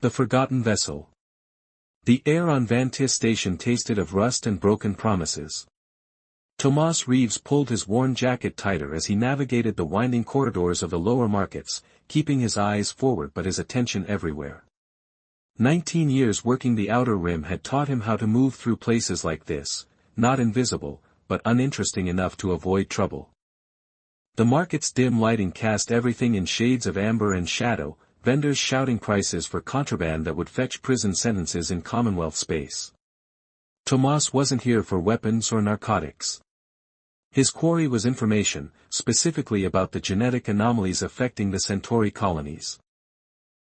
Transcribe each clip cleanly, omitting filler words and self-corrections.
The forgotten vessel. The air on Vantis station tasted of rust and broken promises. Tomas Reeves pulled his worn jacket tighter as he navigated the winding corridors of the lower markets, keeping his eyes forward but his attention everywhere. 19 years working the outer rim had taught him how to move through places like this, not invisible, but uninteresting enough to avoid trouble. The market's dim lighting cast everything in shades of amber and shadow, vendors shouting prices for contraband that would fetch prison sentences in Commonwealth space. Tomas wasn't here for weapons or narcotics. His quarry was information, specifically about the genetic anomalies affecting the Centauri colonies.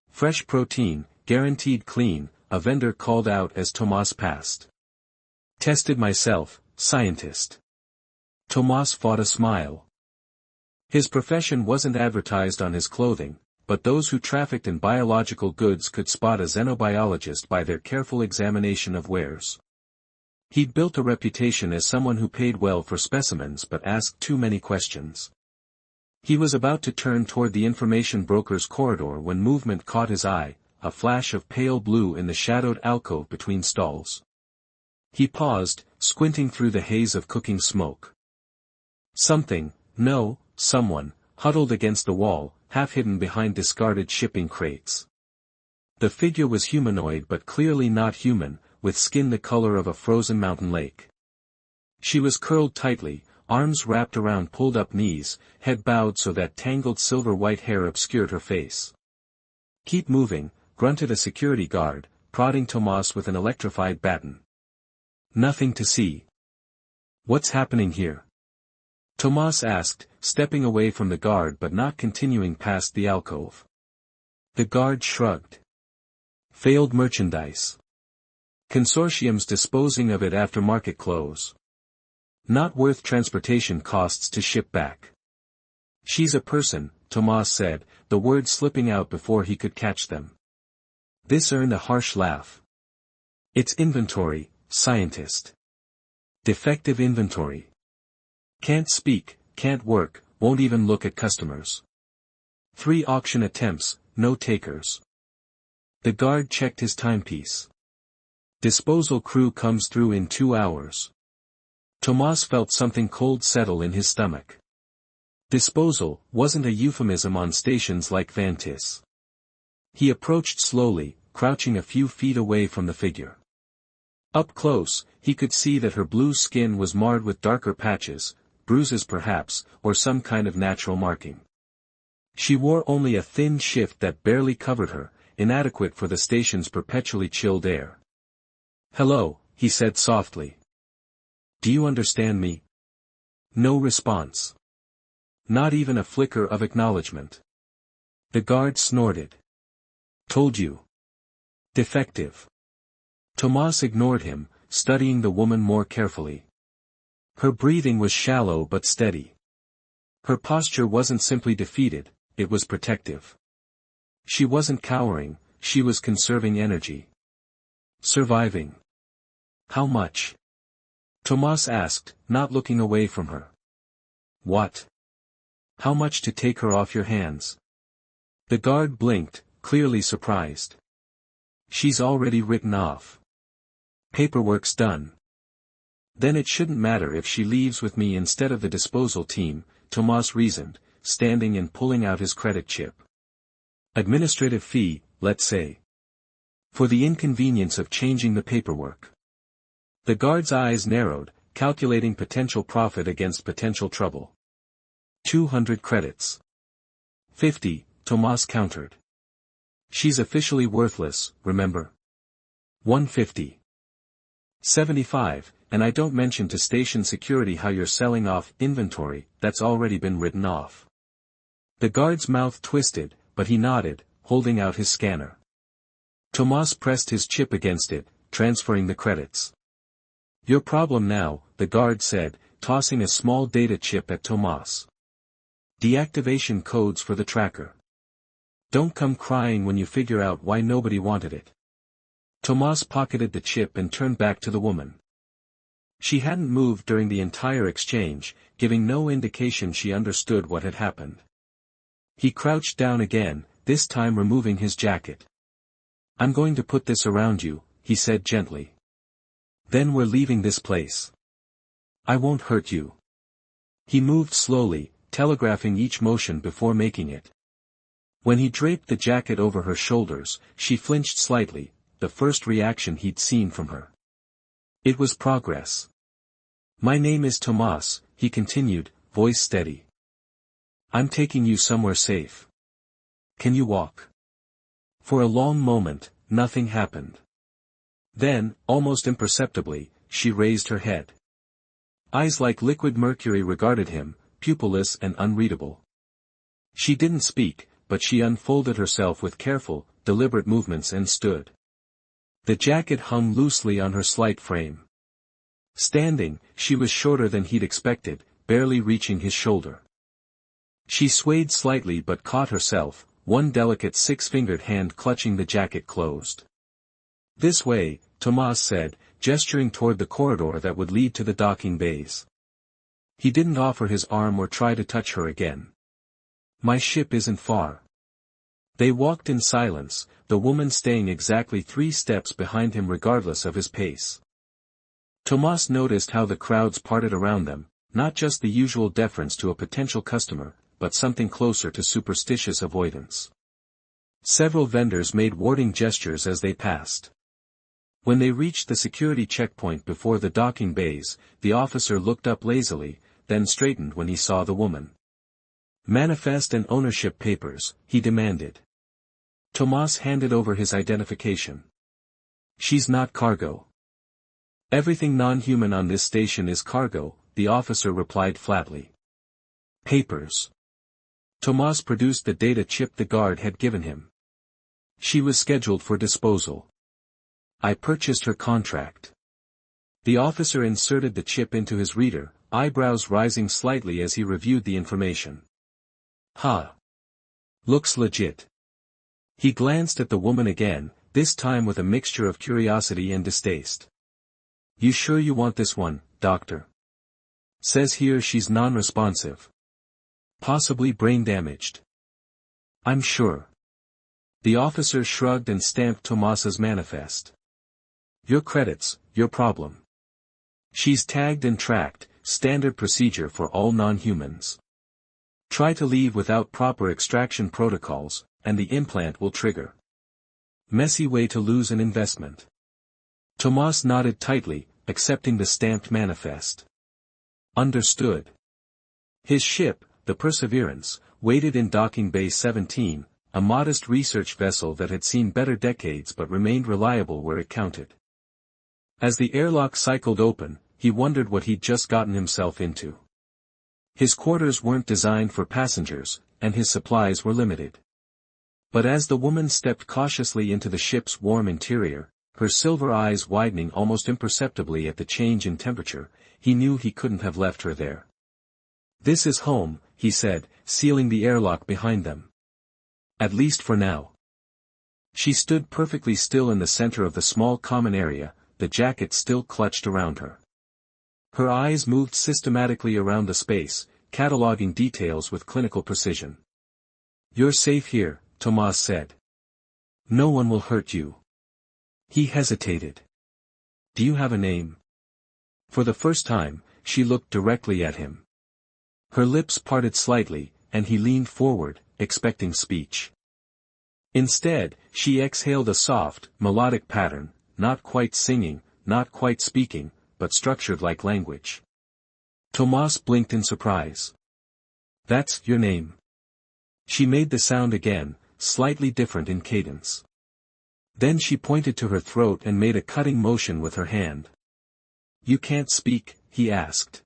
Fresh protein, guaranteed clean, a vendor called out as Tomas passed. Tested myself, scientist. Tomas fought a smile. His profession wasn't advertised on his clothing, but those who trafficked in biological goods could spot a xenobiologist by their careful examination of wares. He'd built a reputation as someone who paid well for specimens but asked too many questions. He was about to turn toward the information broker's corridor when movement caught his eye, a flash of pale blue in the shadowed alcove between stalls. He paused, squinting through the haze of cooking smoke. Someone, huddled against the wall, half hidden behind discarded shipping crates. The figure was humanoid but clearly not human, with skin the color of a frozen mountain lake. She was curled tightly, arms wrapped around pulled-up knees, head bowed so that tangled silver-white hair obscured her face. "Keep moving," grunted a security guard, prodding Tomas with an electrified baton. "Nothing to see." "What's happening here?" Tomas asked, stepping away from the guard but not continuing past the alcove. The guard shrugged. "Failed merchandise. Consortiums disposing of it after market close. Not worth transportation costs to ship back." "She's a person," Tomas said, the words slipping out before he could catch them. This earned a harsh laugh. "It's inventory, scientist. Defective inventory. Can't speak, can't work, won't even look at customers. 3 auction attempts, no takers." The guard checked his timepiece. "Disposal crew comes through in 2 hours." Tomas felt something cold settle in his stomach. Disposal wasn't a euphemism on stations like Vantis. He approached slowly, crouching a few feet away from the figure. Up close, he could see that her blue skin was marred with darker patches, bruises perhaps, or some kind of natural marking. She wore only a thin shift that barely covered her, inadequate for the station's perpetually chilled air. "Hello," he said softly. "Do you understand me?" No response. Not even a flicker of acknowledgement. The guard snorted. "Told you. Defective." Tomas ignored him, studying the woman more carefully. Her breathing was shallow but steady. Her posture wasn't simply defeated, it was protective. She wasn't cowering, she was conserving energy. Surviving. "How much?" Tomas asked, not looking away from her. "What? How much to take her off your hands?" The guard blinked, clearly surprised. "She's already written off. Paperwork's done." "Then it shouldn't matter if she leaves with me instead of the disposal team," Tomas reasoned, standing and pulling out his credit chip. "Administrative fee, let's say. For the inconvenience of changing the paperwork." The guard's eyes narrowed, calculating potential profit against potential trouble. 200 credits. 50, Tomas countered. "She's officially worthless, remember? 150. 75, and I don't mention to station security how you're selling off inventory that's already been written off." The guard's mouth twisted, but he nodded, holding out his scanner. Tomas pressed his chip against it, transferring the credits. "Your problem now," the guard said, tossing a small data chip at Tomas. "Deactivation codes for the tracker. Don't come crying when you figure out why nobody wanted it." Tomas pocketed the chip and turned back to the woman. She hadn't moved during the entire exchange, giving no indication she understood what had happened. He crouched down again, this time removing his jacket. I'm going to put this around you, he said gently. Then we're leaving this place. I won't hurt you. He moved slowly, telegraphing each motion before making it. When he draped the jacket over her shoulders, she flinched slightly, the first reaction he'd seen from her. It was progress. My name is Tomas, he continued, voice steady. I'm taking you somewhere safe. Can you walk? For a long moment, nothing happened. Then, almost imperceptibly, she raised her head. Eyes like liquid mercury regarded him, pupilless and unreadable. She didn't speak, but she unfolded herself with careful, deliberate movements and stood. The jacket hung loosely on her slight frame. Standing, she was shorter than he'd expected, barely reaching his shoulder. She swayed slightly but caught herself, one delicate six-fingered hand clutching the jacket closed. This way, Tomas said, gesturing toward the corridor that would lead to the docking bays. He didn't offer his arm or try to touch her again. My ship isn't far. They walked in silence, the woman staying exactly 3 steps behind him regardless of his pace. Tomas noticed how the crowds parted around them, not just the usual deference to a potential customer, but something closer to superstitious avoidance. Several vendors made warning gestures as they passed. When they reached the security checkpoint before the docking bays, the officer looked up lazily, then straightened when he saw the woman. Manifest and ownership papers, he demanded. Tomas handed over his identification. She's not cargo. Everything non-human on this station is cargo, the officer replied flatly. Papers. Tomas produced the data chip the guard had given him. She was scheduled for disposal. I purchased her contract. The officer inserted the chip into his reader, eyebrows rising slightly as he reviewed the information. Ha! Looks legit. He glanced at the woman again, this time with a mixture of curiosity and distaste. You sure you want this one, doctor? Says here she's non-responsive. Possibly brain damaged. I'm sure. The officer shrugged and stamped Tomas's manifest. Your credits, your problem. She's tagged and tracked, standard procedure for all non-humans. Try to leave without proper extraction protocols, and the implant will trigger. Messy way to lose an investment. Tomas nodded tightly, accepting the stamped manifest. Understood. His ship, the Perseverance, waited in docking bay 17, a modest research vessel that had seen better decades but remained reliable where it counted. As the airlock cycled open, he wondered what he'd just gotten himself into. His quarters weren't designed for passengers, and his supplies were limited. But as the woman stepped cautiously into the ship's warm interior, her silver eyes widening almost imperceptibly at the change in temperature, he knew he couldn't have left her there. This is home, he said, sealing the airlock behind them. At least for now. She stood perfectly still in the center of the small common area, the jacket still clutched around her. Her eyes moved systematically around the space, cataloging details with clinical precision. You're safe here, Tomas said. No one will hurt you. He hesitated. Do you have a name? For the first time, she looked directly at him. Her lips parted slightly, and he leaned forward, expecting speech. Instead, she exhaled a soft, melodic pattern, not quite singing, not quite speaking, but structured like language. Tomas blinked in surprise. That's your name. She made the sound again, slightly different in cadence. Then she pointed to her throat and made a cutting motion with her hand. You can't speak, he asked.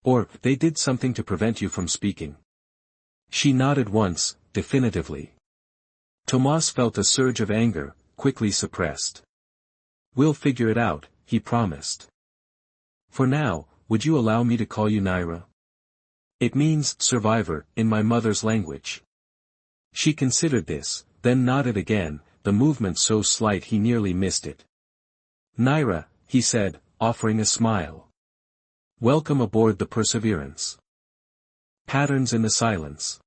Or, they did something to prevent you from speaking. She nodded once, definitively. Tomas felt a surge of anger, quickly suppressed. We'll figure it out, he promised. For now, would you allow me to call you Naira? It means survivor, in my mother's language. She considered this, then nodded again, the movement so slight he nearly missed it. Naira, he said, offering a smile. Welcome aboard the Perseverance. Patterns in the silence.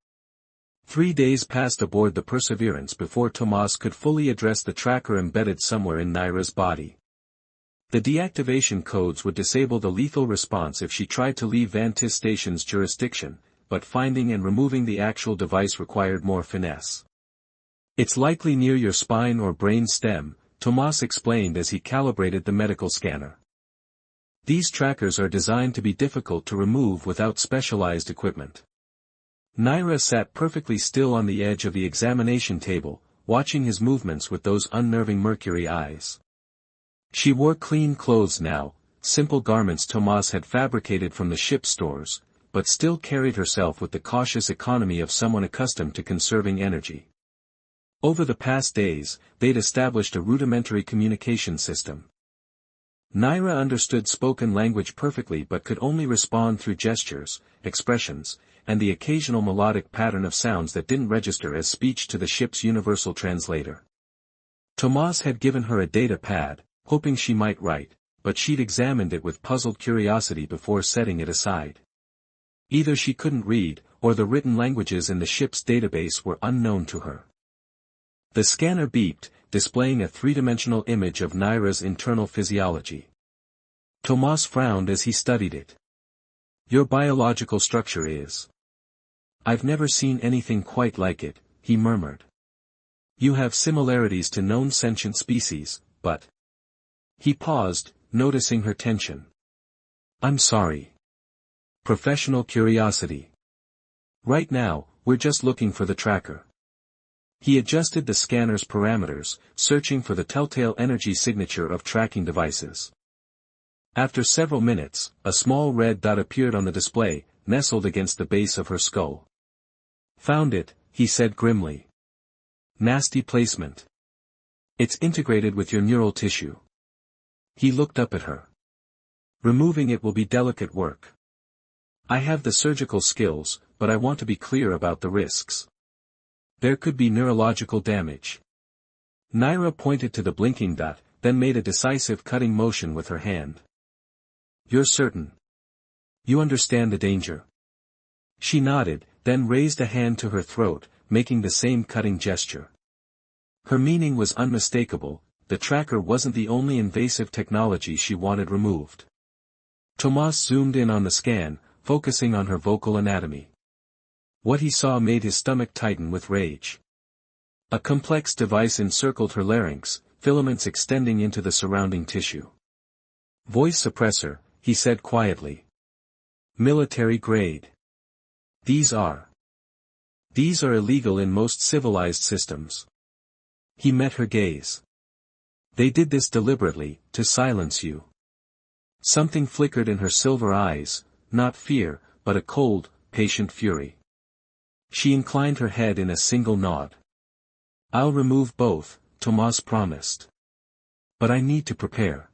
3 days passed aboard the Perseverance before Tomas could fully address the tracker embedded somewhere in Naira's body. The deactivation codes would disable the lethal response if she tried to leave Vantis Station's jurisdiction, but finding and removing the actual device required more finesse. "It's likely near your spine or brain stem," Tomas explained as he calibrated the medical scanner. "These trackers are designed to be difficult to remove without specialized equipment." Naira sat perfectly still on the edge of the examination table, watching his movements with those unnerving mercury eyes. She wore clean clothes now, simple garments Tomas had fabricated from the ship stores, but still carried herself with the cautious economy of someone accustomed to conserving energy. Over the past days, they'd established a rudimentary communication system. Naira understood spoken language perfectly but could only respond through gestures, expressions, and the occasional melodic pattern of sounds that didn't register as speech to the ship's universal translator. Tomas had given her a data pad, hoping she might write, but she'd examined it with puzzled curiosity before setting it aside. Either she couldn't read, or the written languages in the ship's database were unknown to her. The scanner beeped, displaying a three-dimensional image of Naira's internal physiology. Tomas frowned as he studied it. "Your biological structure is. I've never seen anything quite like it," he murmured. "You have similarities to known sentient species, but..." He paused, noticing her tension. "I'm sorry. Professional curiosity. Right now, we're just looking for the tracker." He adjusted the scanner's parameters, searching for the telltale energy signature of tracking devices. After several minutes, a small red dot appeared on the display, nestled against the base of her skull. "Found it," he said grimly. "Nasty placement. It's integrated with your neural tissue." He looked up at her. "Removing it will be delicate work. I have the surgical skills, but I want to be clear about the risks. There could be neurological damage." Naira pointed to the blinking dot, then made a decisive cutting motion with her hand. "You're certain? You understand the danger?" She nodded, then raised a hand to her throat, making the same cutting gesture. Her meaning was unmistakable. The tracker wasn't the only invasive technology she wanted removed. Tomas zoomed in on the scan, focusing on her vocal anatomy. What he saw made his stomach tighten with rage. A complex device encircled her larynx, filaments extending into the surrounding tissue. "Voice suppressor," he said quietly. "Military grade. These are illegal in most civilized systems." He met her gaze. "They did this deliberately, to silence you." Something flickered in her silver eyes, not fear, but a cold, patient fury. She inclined her head in a single nod. "I'll remove both," Tomas promised. "But I need to prepare.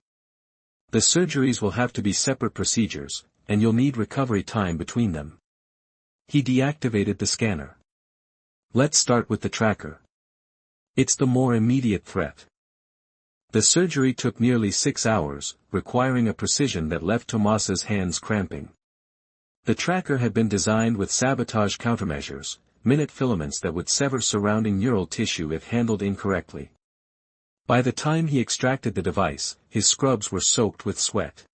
The surgeries will have to be separate procedures, and you'll need recovery time between them." He deactivated the scanner. "Let's start with the tracker. It's the more immediate threat." The surgery took nearly 6 hours, requiring a precision that left Tomas's hands cramping. The tracker had been designed with sabotage countermeasures, minute filaments that would sever surrounding neural tissue if handled incorrectly. By the time he extracted the device, his scrubs were soaked with sweat.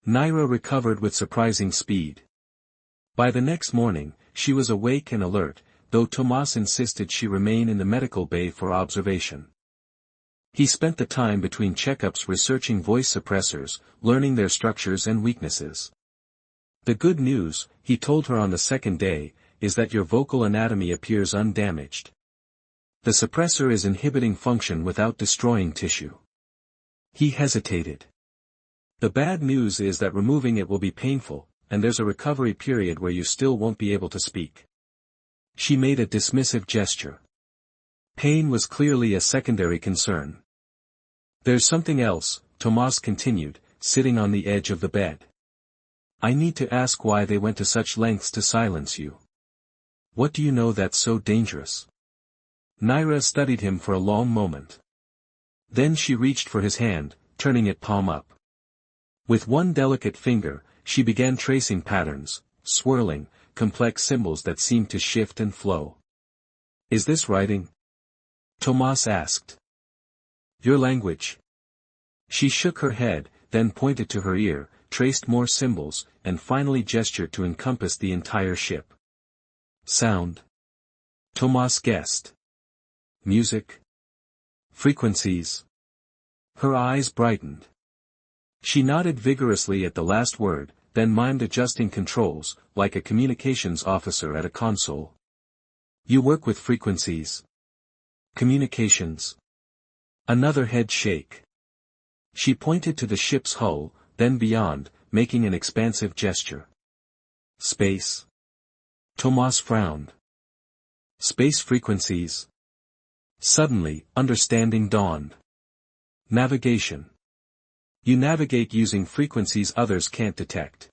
Naira recovered with surprising speed. By the next morning, she was awake and alert, though Tomas insisted she remain in the medical bay for observation. He spent the time between checkups researching voice suppressors, learning their structures and weaknesses. "The good news," he told her on the second day, "is that your vocal anatomy appears undamaged. The suppressor is inhibiting function without destroying tissue." He hesitated. "The bad news is that removing it will be painful, and there's a recovery period where you still won't be able to speak." She made a dismissive gesture. Pain was clearly a secondary concern. "There's something else," Tomas continued, sitting on the edge of the bed. "I need to ask why they went to such lengths to silence you. What do you know that's so dangerous?" Naira studied him for a long moment. Then she reached for his hand, turning it palm up. With one delicate finger, she began tracing patterns, swirling, complex symbols that seemed to shift and flow. Is this writing? Tomas asked. Your language. She shook her head, then pointed to her ear, traced more symbols, and finally gestured to encompass the entire ship. Sound. Tomas guessed. Music. Frequencies. Her eyes brightened. She nodded vigorously at the last word, then mimed adjusting controls, like a communications officer at a console. You work with frequencies. Communications. Another head shake. She pointed to the ship's hull, then beyond, making an expansive gesture. Space. Tomas frowned. Space frequencies. Suddenly, understanding dawned. Navigation. You navigate using frequencies others can't detect.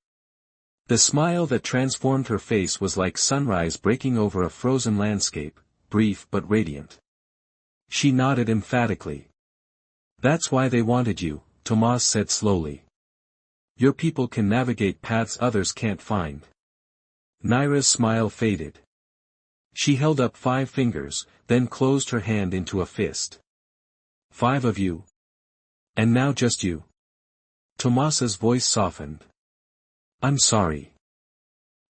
The smile that transformed her face was like sunrise breaking over a frozen landscape, brief but radiant. She nodded emphatically. That's why they wanted you, Tomas said slowly. Your people can navigate paths others can't find. Naira's smile faded. She held up 5 fingers, then closed her hand into a fist. 5 of you. And now just you. Tomas's voice softened. I'm sorry.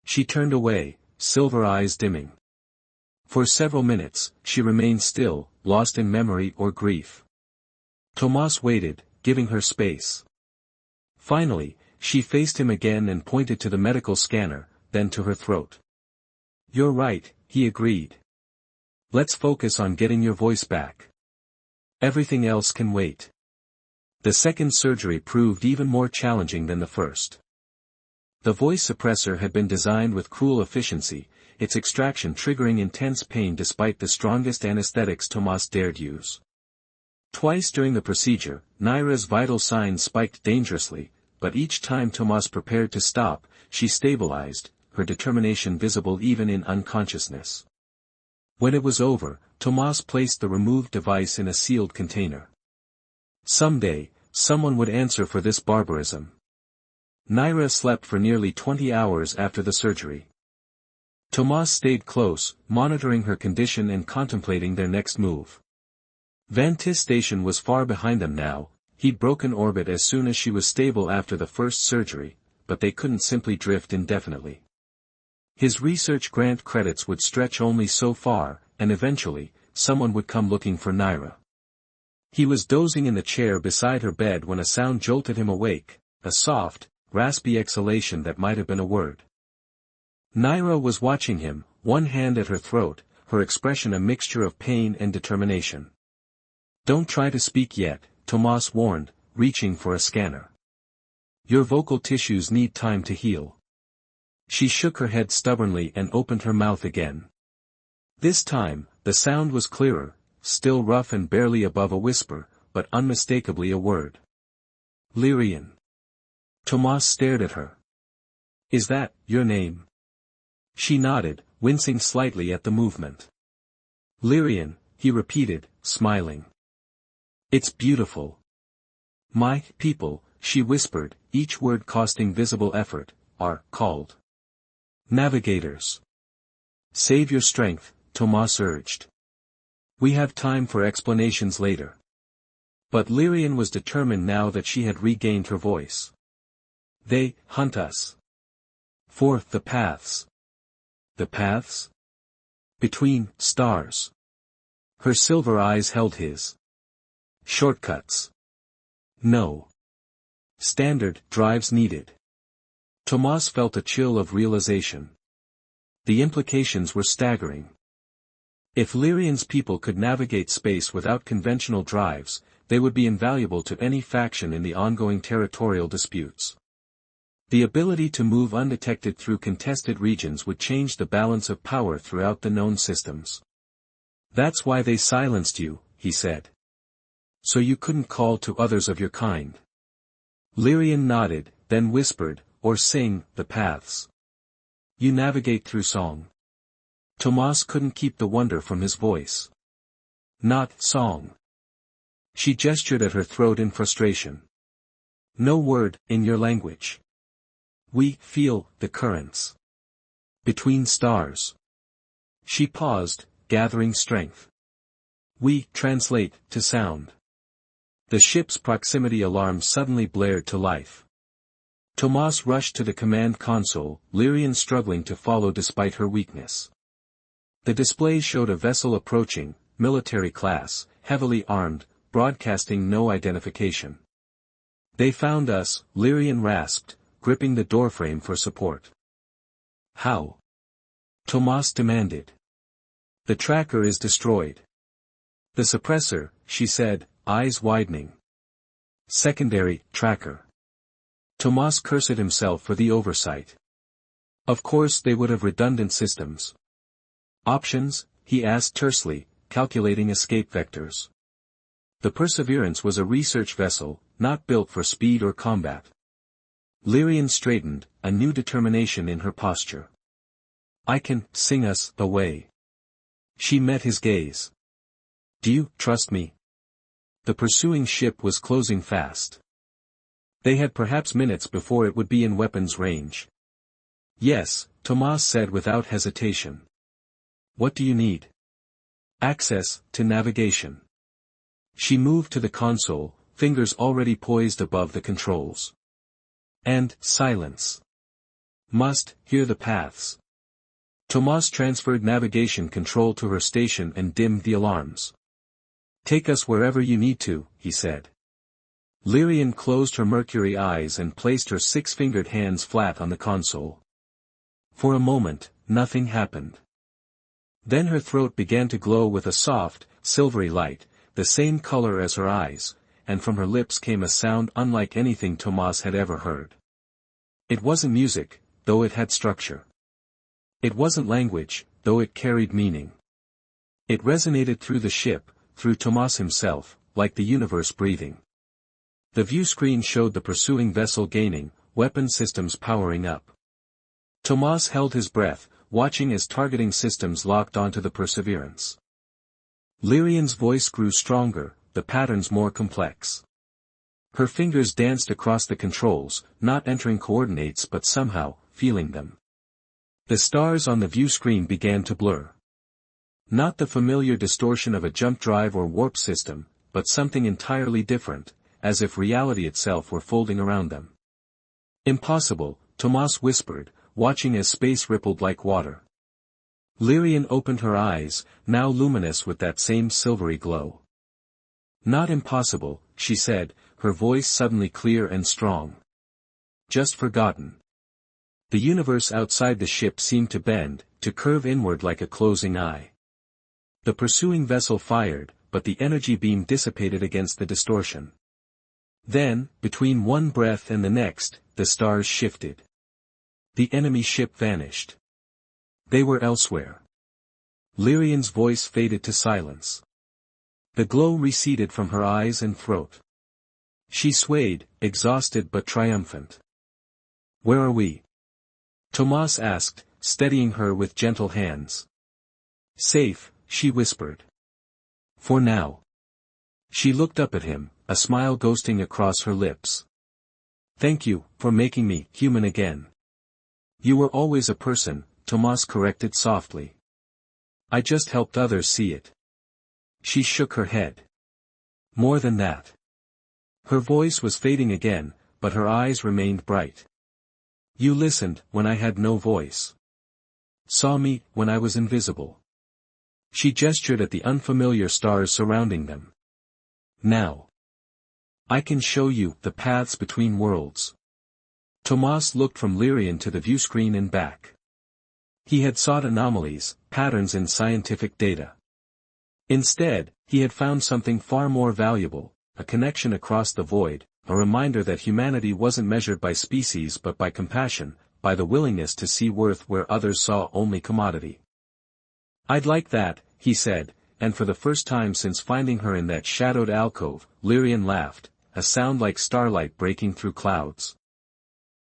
She turned away, silver eyes dimming. For several minutes, she remained still, lost in memory or grief. Tomas waited, giving her space. Finally, she faced him again and pointed to the medical scanner, then to her throat. You're right, he agreed. Let's focus on getting your voice back. Everything else can wait. The second surgery proved even more challenging than the first. The voice suppressor had been designed with cruel efficiency, its extraction triggering intense pain despite the strongest anesthetics Tomas dared use. Twice during the procedure, Naira's vital signs spiked dangerously, but each time Tomas prepared to stop, she stabilized, her determination visible even in unconsciousness. When it was over, Tomas placed the removed device in a sealed container. Someday, someone would answer for this barbarism. Naira slept for nearly 20 hours after the surgery. Tomas stayed close, monitoring her condition and contemplating their next move. Vantis station was far behind them now. He'd broken orbit as soon as she was stable after the first surgery, but they couldn't simply drift indefinitely. His research grant credits would stretch only so far, and eventually, someone would come looking for Naira. He was dozing in the chair beside her bed when a sound jolted him awake, a soft, raspy exhalation that might have been a word. Naira was watching him, one hand at her throat, her expression a mixture of pain and determination. Don't try to speak yet, Tomas warned, reaching for a scanner. Your vocal tissues need time to heal. She shook her head stubbornly and opened her mouth again. This time, the sound was clearer, still rough and barely above a whisper, but unmistakably a word. Lyrian. Tomas stared at her. Is that your name? She nodded, wincing slightly at the movement. Lyrian, he repeated, smiling. It's beautiful. My people, she whispered, each word costing visible effort, are called navigators. Save your strength, Tomas urged. We have time for explanations later. But Lyrian was determined now that she had regained her voice. They hunt us. For the paths. The paths? Between stars. Her silver eyes held his. Shortcuts. No. Standard drives needed. Tomas felt a chill of realization. The implications were staggering. If Lyrian's people could navigate space without conventional drives, they would be invaluable to any faction in the ongoing territorial disputes. The ability to move undetected through contested regions would change the balance of power throughout the known systems. That's why they silenced you, he said. So you couldn't call to others of your kind. Lyrian nodded, then whispered, or sing, the paths. You navigate through song. Tomas couldn't keep the wonder from his voice. Not song. She gestured at her throat in frustration. No word, in your language. We feel the currents. Between stars. She paused, gathering strength. We translate to sound. The ship's proximity alarm suddenly blared to life. Tomas rushed to the command console, Lyrian struggling to follow despite her weakness. The display showed a vessel approaching, military class, heavily armed, broadcasting no identification. They found us, Lyrian rasped, gripping the doorframe for support. How? Tomas demanded. The tracker is destroyed. The suppressor, she said, eyes widening. Secondary tracker. Tomas cursed himself for the oversight. Of course they would have redundant systems. Options, he asked tersely, calculating escape vectors. The Perseverance was a research vessel, not built for speed or combat. Lyrian straightened, a new determination in her posture. I can sing us away. She met his gaze. Do you trust me? The pursuing ship was closing fast. They had perhaps minutes before it would be in weapons range. Yes, Tomas said without hesitation. What do you need? Access to navigation. She moved to the console, fingers already poised above the controls. And silence. Must hear the paths. Tomas transferred navigation control to her station and dimmed the alarms. Take us wherever you need to, he said. Lyrian closed her mercury eyes and placed her six-fingered hands flat on the console. For a moment, nothing happened. Then her throat began to glow with a soft, silvery light, the same color as her eyes, and from her lips came a sound unlike anything Tomas had ever heard. It wasn't music, though it had structure. It wasn't language, though it carried meaning. It resonated through the ship, through Tomas himself, like the universe breathing. The view screen showed the pursuing vessel gaining, weapon systems powering up. Tomas held his breath, watching as targeting systems locked onto the Perseverance. Lyrian's voice grew stronger, the patterns more complex. Her fingers danced across the controls, not entering coordinates but somehow, feeling them. The stars on the view screen began to blur. Not the familiar distortion of a jump drive or warp system, but something entirely different, as if reality itself were folding around them. Impossible, Tomas whispered, watching as space rippled like water. Lyrian opened her eyes, now luminous with that same silvery glow. Not impossible, she said, her voice suddenly clear and strong. Just forgotten. The universe outside the ship seemed to bend, to curve inward like a closing eye. The pursuing vessel fired, but the energy beam dissipated against the distortion. Then, between one breath and the next, the stars shifted. The enemy ship vanished. They were elsewhere. Lyrian's voice faded to silence. The glow receded from her eyes and throat. She swayed, exhausted but triumphant. Where are we? Tomas asked, steadying her with gentle hands. Safe, she whispered. For now. She looked up at him, a smile ghosting across her lips. Thank you, for making me human again. You were always a person, Tomas corrected softly. I just helped others see it. She shook her head. More than that. Her voice was fading again, but her eyes remained bright. You listened, when I had no voice. Saw me, when I was invisible. She gestured at the unfamiliar stars surrounding them. Now. I can show you the paths between worlds. Tomas looked from Lyrian to the view screen and back. He had sought anomalies, patterns in scientific data. Instead, he had found something far more valuable, a connection across the void, a reminder that humanity wasn't measured by species but by compassion, by the willingness to see worth where others saw only commodity. I'd like that, he said, and for the first time since finding her in that shadowed alcove, Lyrian laughed, a sound like starlight breaking through clouds.